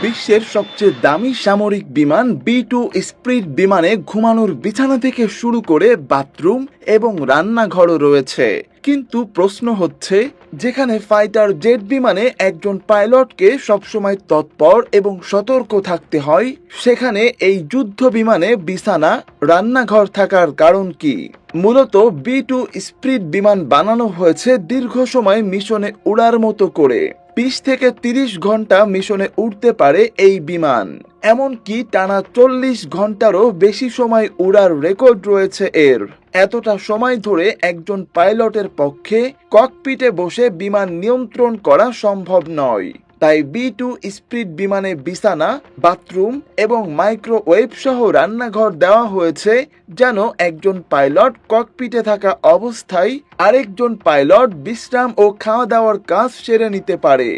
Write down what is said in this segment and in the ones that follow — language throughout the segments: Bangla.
বিশ্বের সবচেয়ে দামি সামরিক বিমান বি-2 স্পিরিট বিমানে ঘুমানোর বিছানা থেকে শুরু করে বাথরুম এবং রান্নাঘরও রয়েছে। কিন্তু প্রশ্ন হচ্ছে, যেখানে ফাইটার জেট বিমানে একজন পাইলটকে সবসময় তৎপর এবং সতর্ক থাকতে হয়, সেখানে এই যুদ্ধ বিমানে বিছানা, রান্নাঘর থাকার কারণ কি? মূলত বি-2 স্পিরিট বিমান বানানো হয়েছে দীর্ঘ সময় মিশনে উড়ার মতো করে। 20 থেকে 30 ঘন্টা মিশনে উড়তে পারে এই বিমান। এমনকি টানা 40 ঘন্টারও বেশি সময় উড়ার রেকর্ড রয়েছে এর। এতটা সময় ধরে একজন পাইলটের পক্ষে ককপিটে বসে বিমান নিয়ন্ত্রণ করা সম্ভব নয়। তাই বি-2 স্পিরিট বিমানে বিছানা, বাথরুম এবং মাইক্রোওয়েভ সহ রান্নাঘর দেওয়া হয়েছে, যেন একজন পাইলট ককপিটে থাকা অবস্থায় আরেকজন পাইলট বিশ্রাম ও খাওয়া দাওয়ার কাজ সেরে নিতে পারে।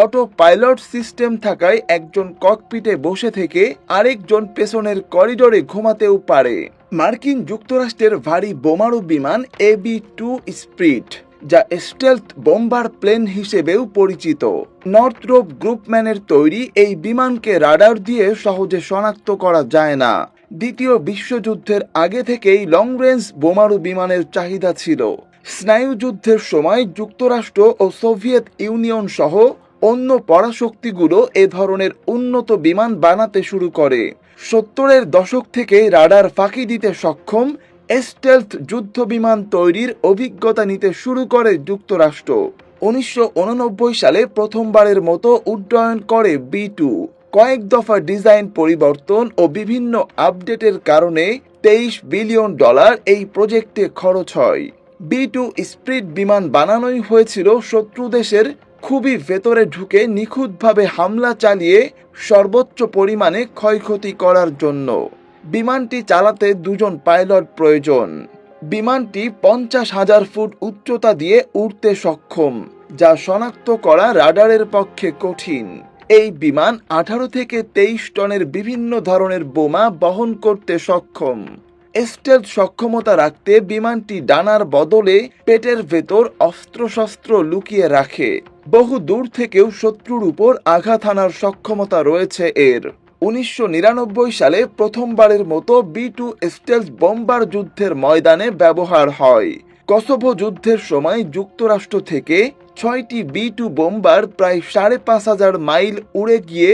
অটো পাইলট সিস্টেম থাকায় একজন ককপিটে বসে থেকে আরেকজন পেছনের করিডোরে ঘুমাতেও পারে। মার্কিন যুক্তরাষ্ট্রের ভারী বোমারু বিমান এবি-2 স্পিরিট, যা স্টেলথ বোম্বার প্লেন হিসেবেও পরিচিত, নর্থরোপ গ্রুপম্যানের তৈরি এই বিমানকে রাডার দিয়ে সহজে শনাক্ত করা যায় না। দ্বিতীয় বিশ্বযুদ্ধের আগে থেকেই লং রেঞ্জ বোমারু বিমানের চাহিদা ছিল। স্নায়ুযুদ্ধের সময় যুক্তরাষ্ট্র ও সোভিয়েত ইউনিয়ন সহ অন্য পরাশক্তিগুলো এ ধরনের উন্নত বিমান বানাতে শুরু করে। 70-এর দশক থেকে রাডার ফাঁকি দিতে সক্ষম স্টেলথ যুদ্ধ বিমান তৈরির অভিজ্ঞতা নিতে শুরু করে যুক্তরাষ্ট্র। 1989 সালে প্রথমবারের মতো উড্ডয়ন করে বি-2। কয়েক দফা ডিজাইন পরিবর্তন ও বিভিন্ন আপডেটের কারণে $23 বিলিয়ন এই প্রজেক্টে খরচ হয়। বি-2 স্পিরিট বিমান বানানোই হয়েছিল শত্রু দেশের খুবই ভেতরে ঢুকে নিখুঁতভাবে হামলা চালিয়ে সর্বোচ্চ পরিমাণে ক্ষয়ক্ষতি করার জন্য। বিমানটি চালাতে দুজন পাইলট প্রয়োজন। বিমানটি 50,000 ফুট উচ্চতা দিয়ে উড়তে সক্ষম, যা শনাক্ত করা রাডারের পক্ষে কঠিন। এই বিমান 18 থেকে 23 টনের বিভিন্ন ধরনের বোমা বহন করতে সক্ষম। স্টেলথ সক্ষমতা রাখতে বিমানটি ডানার বদলে পেটের ভেতর অস্ত্রশস্ত্র লুকিয়ে রাখে। বহু দূর থেকেও শত্রুর উপর আঘাত হানার সক্ষমতা রয়েছে এর। 1999 সালে প্রথমবারের মতো বি-2 স্টেলথ বোম্বার যুদ্ধের ময়দানে ব্যবহার হয়। কসোভো যুদ্ধের সময় যুক্তরাষ্ট্র থেকে 6টি বি-2 বোম্বার প্রায় 5,500 মাইল উড়ে গিয়ে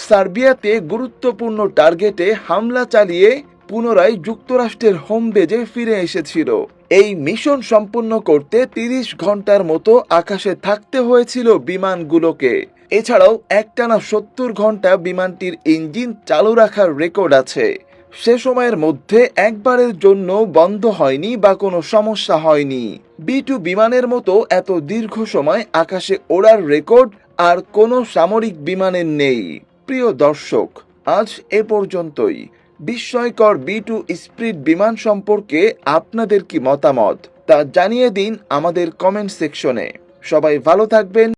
সার্বিয়াতে গুরুত্বপূর্ণ টার্গেটে হামলা চালিয়ে পুনরায় যুক্তরাষ্ট্রের হোম বেজে ফিরে এসেছিল। এই মিশন সম্পূর্ণ করতে 30 ঘন্টার মতো আকাশে থাকতে হয়েছিল বিমানগুলোকে। এছাড়াও একটানা 70 ঘন্টা বিমানটির ইঞ্জিন চালু রাখার রেকর্ড আছে। সে সময়ের মধ্যে একবারের জন্য বন্ধ হয়নি বা কোনো সমস্যা হয়নি। বি-2 বিমানের মতো এত দীর্ঘ সময় আকাশে ওড়ার রেকর্ড আর কোনো সামরিক বিমানের নেই। প্রিয় দর্শক, আজ এ পর্যন্তই। বিস্ময়কর বি-2 স্পিরিট বিমান সম্পর্কে আপনাদের কি মতামত তা জানিয়ে দিন আমাদের কমেন্ট সেকশনে। সবাই ভালো থাকবেন।